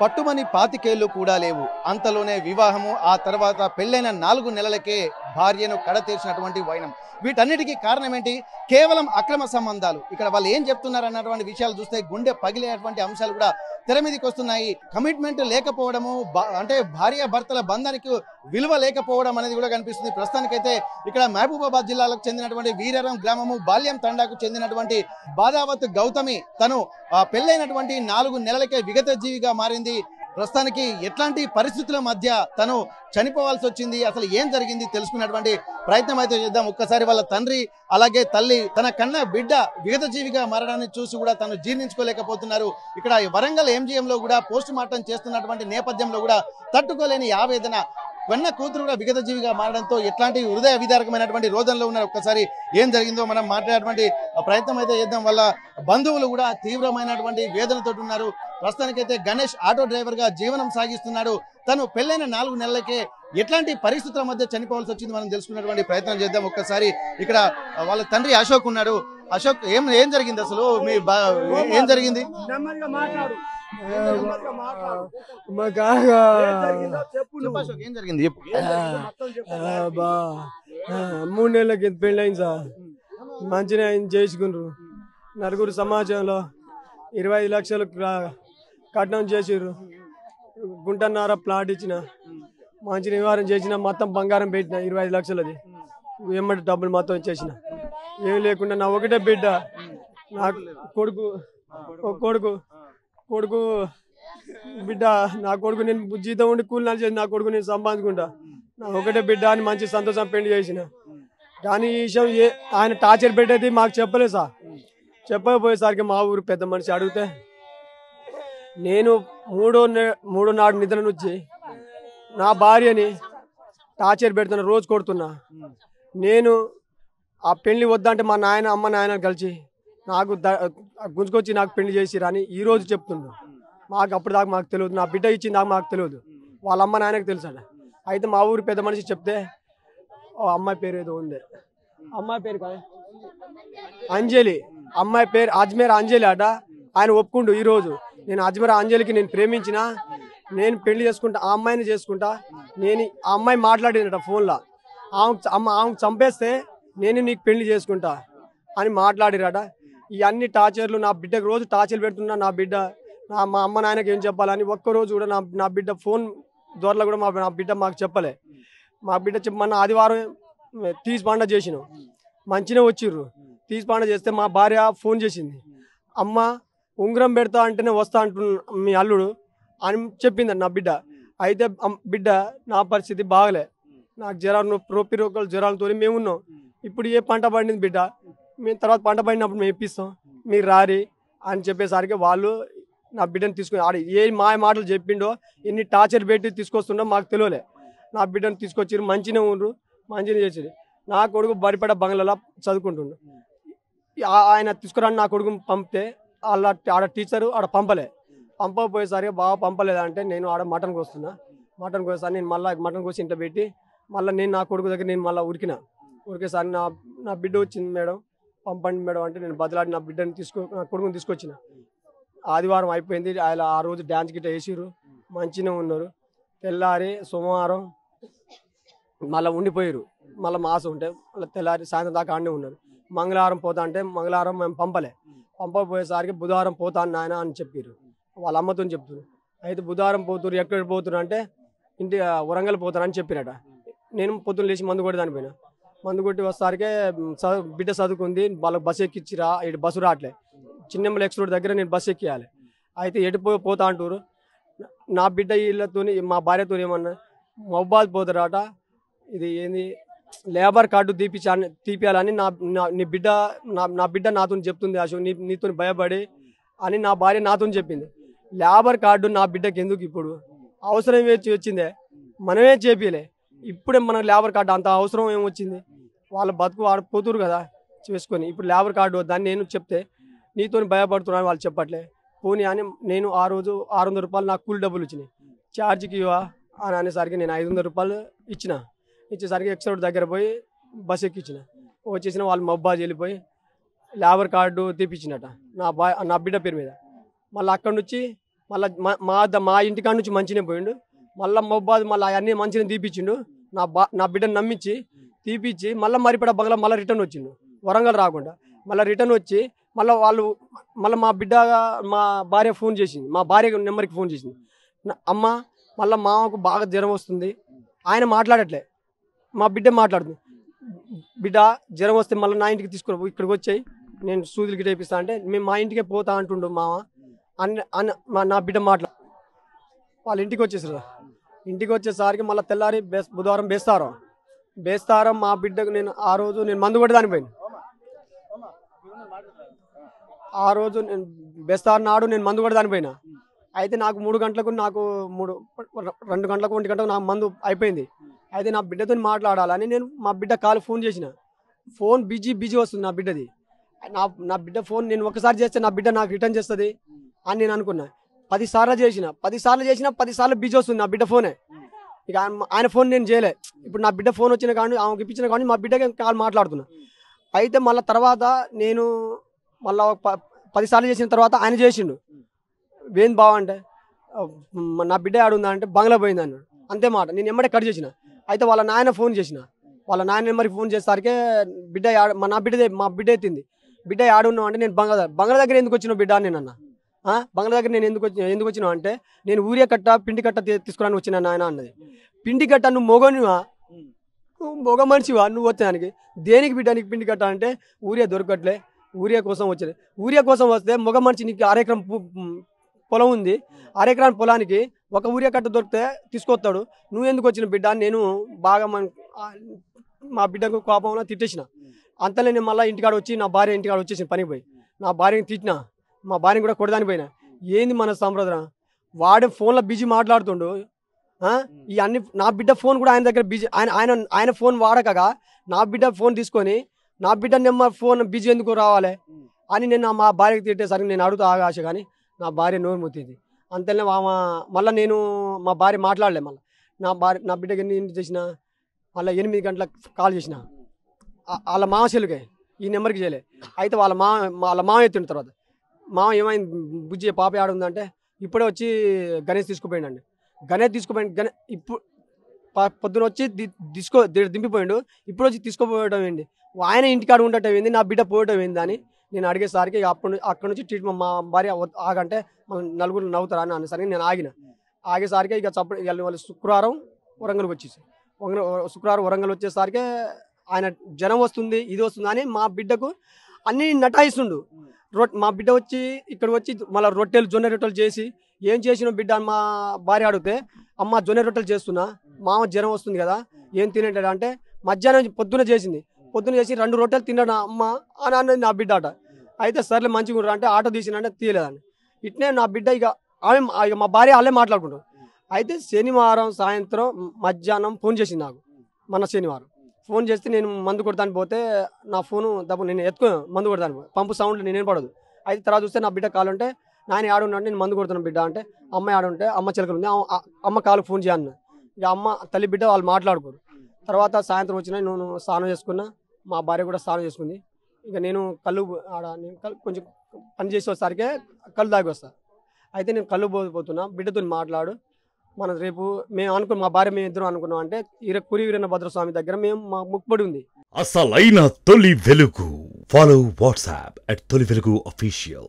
పట్టుమని 25 కూడా లేవు. అంతలోనే వివాహము, ఆ తర్వాత పెళ్ళైన 4 నెలలకే భార్యను కడతీర్చినటువంటి వైనం. వీటన్నిటికీ కారణం ఏంటి? కేవలం అక్రమ సంబంధాలు. ఇక్కడ వాళ్ళు ఏం చెప్తున్నారు అన్నటువంటి విషయాలు చూస్తే గుండె పగిలేటువంటి అంశాలు కూడా తెర మీదకి వస్తున్నాయి. కమిట్మెంట్ లేకపోవడము, అంటే భార్య భర్తల బంధానికి విలువ లేకపోవడం అనేది కూడా కనిపిస్తుంది. ప్రస్తుతానికైతే ఇక్కడ మహబూబాబాద్ జిల్లాలకు చెందినటువంటి వీరరం గ్రామము బాల్యం తండాకు చెందినటువంటి బాదావత్ గౌతమి తను పెళ్ళైనటువంటి 4 నెలలకే విగత జీవిగా మారింది. ప్రస్తుతానికి ఎట్లాంటి పరిస్థితుల మధ్య తను చనిపోవాల్సి వచ్చింది, అసలు ఏం జరిగింది తెలుసుకున్నటువంటి ప్రయత్నం అయితే చేద్దాం. ఒక్కసారి వాళ్ళ తండ్రి అలాగే తల్లి తన కన్న బిడ్డ విగత జీవిగా మారడాన్ని చూసి కూడా తను జీర్ణించుకోలేకపోతున్నారు. ఇక్కడ వరంగల్ ఎంజీఎంలో కూడా పోస్ట్ మార్టం చేస్తున్నటువంటి నేపథ్యంలో కూడా తట్టుకోలేని ఆవేదన. కన్న కూతురు కూడా విగత జీవిగా మారడంతో ఎట్లాంటి హృదయ విదారకమైనటువంటి రోజంలో ఉన్నారు. ఒక్కసారి ఏం జరిగిందో మనం మాట్లాడేటువంటి ప్రయత్నం అయితే చేద్దాం. వాళ్ళ బంధువులు కూడా తీవ్రమైనటువంటి వేదనతో ఉన్నారు. ప్రస్తుతానికైతే గణేష్ ఆటో డ్రైవర్ గా జీవనం సాగిస్తున్నాడు. తను పెళ్ళైన 4 నెలలకే ఎట్లాంటి పరిస్థితుల మధ్య చనిపోవాల్సి వచ్చింది మనం తెలుసుకున్నటువంటి ప్రయత్నం చేద్దాం. ఒక్కసారి ఇక్కడ వాళ్ళ తండ్రి అశోక్ ఉన్నాడు. అశోక్, ఏం జరిగింది అసలు? ఏం జరిగింది? ఏం జరిగింది చెప్పు. 3 నెలల కింద పెళ్ళయింది సార్. మంచిగా ఆయన చేసుకున్నారు. నలుగురు సమాజంలో 25 లక్షలు కట్నం చేసిర్రు. గుంటన్నర ప్లాట్ ఇచ్చిన, మంచి నివారణ చేసిన, మొత్తం బంగారం పెట్టిన 25 లక్షలది. ఏమంటే డబ్బులు మొత్తం ఇచ్చేసిన. ఏం లేకుండా నా ఒకటే బిడ్డ, నాకు కొడుకు బిడ్డ. నా కొడుకు నేను జీతం ఉండి కూలినాలు చేసి నా కొడుకు నేను సంపాదించుకుంటా. నా ఒకటే బిడ్డ అని మంచి సంతోషం పెళ్లి చేసిన. కానీ ఈ విషయం ఆయన టార్చర్ పెట్టేది మాకు చెప్పలేదు సార్. చెప్పకపోయేసరికి మా ఊరు పెద్ద మనిషి అడిగితే నేను మూడో నాడు నిద్ర నుంచి నా భార్యని టార్చర్ పెడుతున్నా, రోజు కొడుతున్నా. నేను ఆ పెళ్లి వద్దంటే మా అమ్మ నాయన కలిసి నాకు గుంజుకొచ్చి నాకు పెళ్లి చేసిరని ఈరోజు చెప్తుండ్రు. మాకు అప్పటిదాకా మాకు తెలియదు. నా బిడ్డ ఇచ్చింది దాకా మాకు తెలియదు. వాళ్ళ అమ్మ నాయనకు తెలుసట. అయితే మా ఊరు పెద్ద మనిషి చెప్తే అమ్మాయి పేరు ఏదో ఉంది, అమ్మాయి పేరు కాదు అంజలి, అమ్మాయి పేరు అజ్మేర్ అంజలి అట. ఆయన ఒప్పుకుండు ఈరోజు. నేను అజ్మేర్ అంజలికి నేను ప్రేమించిన, నేను పెళ్లి చేసుకుంటా, ఆ అమ్మాయిని చేసుకుంటా. నేను ఆ అమ్మాయి మాట్లాడినట ఫోన్లో, ఆమెకు చంపేస్తే నేను నీకు పెళ్లి చేసుకుంటా అని మాట్లాడిరట. ఈ అన్ని టార్చర్లు నా బిడ్డకు రోజు టార్చర్లు పెడుతున్నా. నా బిడ్డ మా అమ్మ నాయనకి ఏం చెప్పాలని ఒక్కరోజు కూడా నా బిడ్డ ఫోన్ ద్వారా కూడా నా బిడ్డ మాకు చెప్పలే. మా బిడ్డ చెప్పమన్న ఆదివారం తీసి పండ చేసినాం. మంచిగా వచ్చిర్రు. తీసి పండ చేస్తే మా భార్య ఫోన్ చేసింది, అమ్మ ఉంగరం పెడతా అంటేనే వస్తా అంటున్నా మీ అల్లుడు అని చెప్పింది నా బిడ్డ. అయితే బిడ్డ నా పరిస్థితి బాగలే, నాకు జ్వరాలు నొప్పి రోగాలు జ్వరాలతో మేము ఉన్నాం. ఇప్పుడు ఏ పంట పండింది బిడ్డ, మేము తర్వాత పంట పండినప్పుడు మేము ఇప్పిస్తాం, మీరు రారి అని చెప్పేసరికి వాళ్ళు నా బిడ్డను తీసుకుని ఆడి ఏ మాటలు చెప్పిండో, ఎన్ని టార్చర్ పెట్టి తీసుకొస్తుండో మాకు తెలియలే. నా బిడ్డను తీసుకొచ్చారు, మంచిగా ఉండ్రు, మంచిగా చేసారు. నా కొడుకు బరిపడ బంగ్లాలో చదువుకుంటుండు. ఆయన తీసుకురాని నా కొడుకు పంపితే ఆడ టీచరు ఆడ పంపకపోయేసరికి బాగా పంపలేదంటే నేను ఆడ మటన్కి వస్తున్నా. మటన్కి వస్తాను నేను మళ్ళీ మటన్ కోసి ఇంట్లో పెట్టి మళ్ళీ నేను నా కొడుకు దగ్గర నేను మళ్ళీ ఉరికేసారి నా బిడ్డ వచ్చింది మేడం, పంపండి మేడం అంటే నేను బదిలాడి నా బిడ్డని నా కొడుకుని తీసుకొచ్చిన. ఆదివారం అయిపోయింది. ఆయన ఆ రోజు డ్యాన్స్ గిట్ట వేసిర్రు, మంచిగా ఉన్నారు. తెల్లారి సోమవారం మళ్ళీ ఉండిపోయారు. మళ్ళీ మాసం ఉంటే మళ్ళీ తెల్లారి సాయంత్రం దాకా ఆడనే ఉన్నారు. మంగళవారం పోతా అంటే మంగళవారం మేము పంపకపోయేసరికి బుధవారం పోతాను నాయన అని చెప్పారు. వాళ్ళ అమ్మతో చెప్తున్నారు. అయితే బుధవారం పోతున్నారు, ఎక్కడ పోతున్నారు అంటే ఇంటి వరంగల్ పోతానని చెప్పినట. నేను పొద్దున్న లేచి మందు కొట్టి దానిపోయినా. మందు కొట్టి వస్తారికే బిడ్డ చదువుకుంది, వాళ్ళకి బస్సు ఎక్కిచ్చిరా, ఇటు బస్సు రావట్లే. చిన్నెమ్మల ఎక్స్ రోడ్ దగ్గర నేను బస్సు ఎక్కియాలి. అయితే ఎటు పోతా అంటారు. నా బిడ్డ వీళ్ళతో మా భార్యతో ఏమన్నా మొబైల్ పోతారట. ఇది ఏంది లేబర్ కార్డు తీపియాలని నీ బిడ్డ నా బిడ్డ నాతో చెప్తుంది. అశోక్ నీతో భయపడి అని నా భార్య నాతో చెప్పింది. లేబర్ కార్డు నా బిడ్డకి ఎందుకు ఇప్పుడు అవసరం వచ్చిందే, మనమే చేపియలే. ఇప్పుడే మనకు లేబర్ కార్డు అంత అవసరం ఏమొచ్చింది? వాళ్ళ బతుకు ఆడిపోతురు కదా చేసుకొని. ఇప్పుడు లేబర్ కార్డు వద్దని నేను చెప్తే నీతో భయపడుతున్నాను వాళ్ళు చెప్పట్లే. పోనీ అని నేను ఆ రోజు 600 రూపాయలు నాకు కూలి డబ్బులు ఇచ్చినాయి. ఛార్జ్కి ఇవ్వా అని అనేసరికి నేను 500 రూపాయలు ఇచ్చేసరికి ఎక్స్ రోడ్ దగ్గర పోయి బస్ ఎక్కించిన. వచ్చేసిన వాళ్ళు మబ్బాజ్ వెళ్ళిపోయి లేబర్ కార్డు తీపిచ్చినట నా బిడ్డ పేరు మీద. మళ్ళీ అక్కడి నుంచి మళ్ళీ మా ఇంటికాడ నుంచి మంచినే పోయిండు. మళ్ళీ మొబ్బాద్ మళ్ళీ అవన్నీ మంచిగా తీపిచ్చిండు. నా బిడ్డను నమ్మించి తీపిచ్చి మళ్ళీ మరిపడ బంగ్లా మళ్ళీ రిటర్న్ వచ్చిండు. వరంగల్ రాకుండా మళ్ళీ రిటర్న్ వచ్చి మళ్ళీ మా భార్య ఫోన్ చేసింది. మా భార్య నెంబర్కి ఫోన్ చేసింది. అమ్మ మళ్ళీ మామకు బాగా జ్వరం వస్తుంది. ఆయన మాట్లాడట్లే, మా బిడ్డ మాట్లాడుతుంది. బిడ్డ జ్వరం వస్తే మళ్ళీ నా ఇంటికి తీసుకుని ఇక్కడికి వచ్చాయి, నేను సూదులు గిట్ట వేపిస్తా అంటే మేము మా ఇంటికే పోతా అంటుండు మామ నా బిడ్డ వాళ్ళ ఇంటికి వచ్చేసారు. ఇంటికి వచ్చేసరికి మళ్ళీ తెల్లారి బుధవారం బేస్తారం మా బిడ్డకు ఆ రోజు నేను మందు కొట్టడానికి పోయాను. ఆ రోజు నేను బేస్తారం నాడు నేను మందు కొట్టడానికి పోయినా. అయితే నాకు 3 గంటలకు 2 గంటలకు 1 గంటకు నాకు మందు అయిపోయింది. అయితే నా బిడ్డతో మాట్లాడాలని నేను మా బిడ్డ కాల్ ఫోన్ చేసిన. ఫోన్ బిజీ వస్తుంది నా బిడ్డది. నా బిడ్డ ఫోన్ నేను ఒకసారి చేస్తే నా బిడ్డ నాకు రిటర్న్ చేస్తుంది అని నేను అనుకున్నా. 10 సార్లు చేసిన 10 సార్లు బిజీ వస్తుంది నా బిడ్డ ఫోనే. ఇక ఆయన ఫోన్ నేను చేయలే. ఇప్పుడు నా బిడ్డ ఫోన్ వచ్చిన కానీ ఆమెకి ఇప్పించిన కానీ మా బిడ్డకి కాల్ మాట్లాడుతున్నా. అయితే మళ్ళీ తర్వాత నేను మళ్ళీ 10 సార్లు చేసిన తర్వాత ఆయన చేసిండు. ఏం బావంటే నా బిడ్డ ఆడుందా అంటే బంగ్లా పోయింది అన్నాడు. అంతే మాట. నేను ఎమ్మడే కట్ చేసిన. అయితే వాళ్ళ నాయన ఫోన్ చేసిన. వాళ్ళ నాయన నెంబర్కి ఫోన్ చేసేసరికి మా బిడ్డ ఎత్తింది. బిడ్డ ఆడున్నావు అంటే నేను బంగ్లా దగ్గర ఎందుకు వచ్చినావు బిడ్డ అని నేను అన్నా. బంగ్లా దగ్గర నేను ఎందుకు వచ్చినావు అంటే నేను ఊరియా కట్ట పిండి కట్ట తీసుకురానికి వచ్చిన నాయన అన్నది. పిండి కట్ట నువ్వు మొగ మనిషివా నువ్వు వచ్చానికి దేనికి బిడ్డ నీకు పిండి కట్ట అంటే ఊరియా దొరకట్లే, ఊరియా కోసం వచ్చేది. ఊరియా కోసం వస్తే మొగ మనిషి నీకు 1 ఎకరం పొలం ఉంది, 1 ఎకరాల పొలానికి 1 ఊరియా కట్ట దొరికితే తీసుకొస్తాడు, నువ్వు ఎందుకు వచ్చిన బిడ్డ అని నేను బాగా మా బిడ్డకు కోపంలో తిట్టేసిన. అంతలో నేను మళ్ళీ ఇంటికాడ వచ్చి నా భార్య ఇంటికాడ వచ్చేసిన పనికి పోయి నా భార్యని తిట్టినా. మా భార్యని కూడా కొడదానికి పోయినా. ఏంది మన సంప్రదాయం, వాడే ఫోన్లో బిజీ మాట్లాడుతుండు. ఈ అన్ని నా బిడ్డ ఫోన్ కూడా ఆయన దగ్గర బిజీ, ఆయన ఫోన్ వాడకగా నా బిడ్డ ఫోన్ తీసుకొని నా బిడ్డ నెంబర్ ఫోన్ బిజీ ఎందుకు రావాలి అని నేను మా భార్యకి తిట్టేసరికి నేను అడుగుతా ఆగాశ కానీ నా భార్య నోరు ముత్తింది. అంతేనే మళ్ళీ నేను మా భార్య మాట్లాడలే. మళ్ళీ నా బిడ్డకి ఎన్ని చేసిన మళ్ళీ 8 గంటలకు కాల్ చేసిన వాళ్ళ మామ చెల్లుకే ఈ నెంబర్కి చేయలే. అయితే వాళ్ళ మామ ఎత్తిన తర్వాత మామ ఏమైంది బుజ్జి పాప ఆడుందంటే ఇప్పుడే వచ్చి గణేష్ తీసుకుపోయిండండి. గణేష్ తీసుకుపోయింది. ఇప్పుడు పొద్దున వచ్చి దింపిపోయిండు. ఇప్పుడు వచ్చి తీసుకుపోవడం ఏంటి, ఆయన ఇంటికాడ ఉండటం ఏంది, నా బిడ్డ పోవటం ఏంది అని నేను అడిగేసరికి అక్కడి నుంచి ట్రీట్మెంట్ మా భార్య ఆగంటే మన నలుగురు నవ్వుతారా అని అనేసరికి నేను ఆగేసరికి ఇక వాళ్ళు శుక్రవారం వరంగల్కి వచ్చేసి శుక్రవారం వరంగల్ వచ్చేసరికి ఆయన జనం వస్తుంది ఇది వస్తుంది అని మా బిడ్డకు అన్ని నటాయిస్తుండు. మా బిడ్డ వచ్చి ఇక్కడ వచ్చి మళ్ళీ జొన్న రొట్టెలు చేసి ఏం చేసిన బిడ్డ అని మా భార్య అడిగితే అమ్మ జొన్న రొట్టెలు చేస్తున్నా, మామ జ్వరం వస్తుంది కదా ఏం తినేటాడు అంటే మధ్యాహ్నం పొద్దున చేసి 2 రొట్టెలు తిన్నాడు అమ్మ అని అన్నది నా బిడ్డ అట. అయితే సర్లే మంచిగా అంటే ఆటో తీసినంటే తీయలేదని ఇట్నే నా బిడ్డ ఇక మా భార్య వాళ్ళే మాట్లాడుకుంటారు. అయితే శనివారం సాయంత్రం మధ్యాహ్నం ఫోన్ చేసింది నాకు. మన శనివారం ఫోన్ చేస్తే నేను మందు కొడతాను పోతే నా ఫోను నేను మందు కొడతాను పంపు సౌండ్ నేనేం పడదు. అయితే తర్వాత చూస్తే నా బిడ్డ కాలు ఉంటే నాయన ఆడున్నాడు నేను మందు కొడుతున్నాను బిడ్డ అంటే అమ్మాయి ఆడుంటే అమ్మ చిలకలు ఉంది అమ్మ కాలు ఫోన్ చేయను. ఇక అమ్మ తల్లి బిడ్డ వాళ్ళు మాట్లాడుకోరు. తర్వాత సాయంత్రం వచ్చిన నేను స్నానం చేసుకున్నా, మా భార్య కూడా స్నానం చేసుకుంది. ఇక నేను కొంచెం పని చేసి వచ్చేసరికి కళ్ళు తాగి వస్తా. అయితే నేను కళ్ళు పోతున్నా బిడ్డతో మాట్లాడు మన రేపు మేము అనుకున్నాం మా భార్య మేము ఇద్దరం అనుకున్నాం అంటే కురి వీరన్న భద్రస్వామి దగ్గర మేము మా ముక్కుబడి ఉంది. అసలైన తొలి వెలుగు. ఫాలో వాట్సాప్ @తొలి వెలుగు official.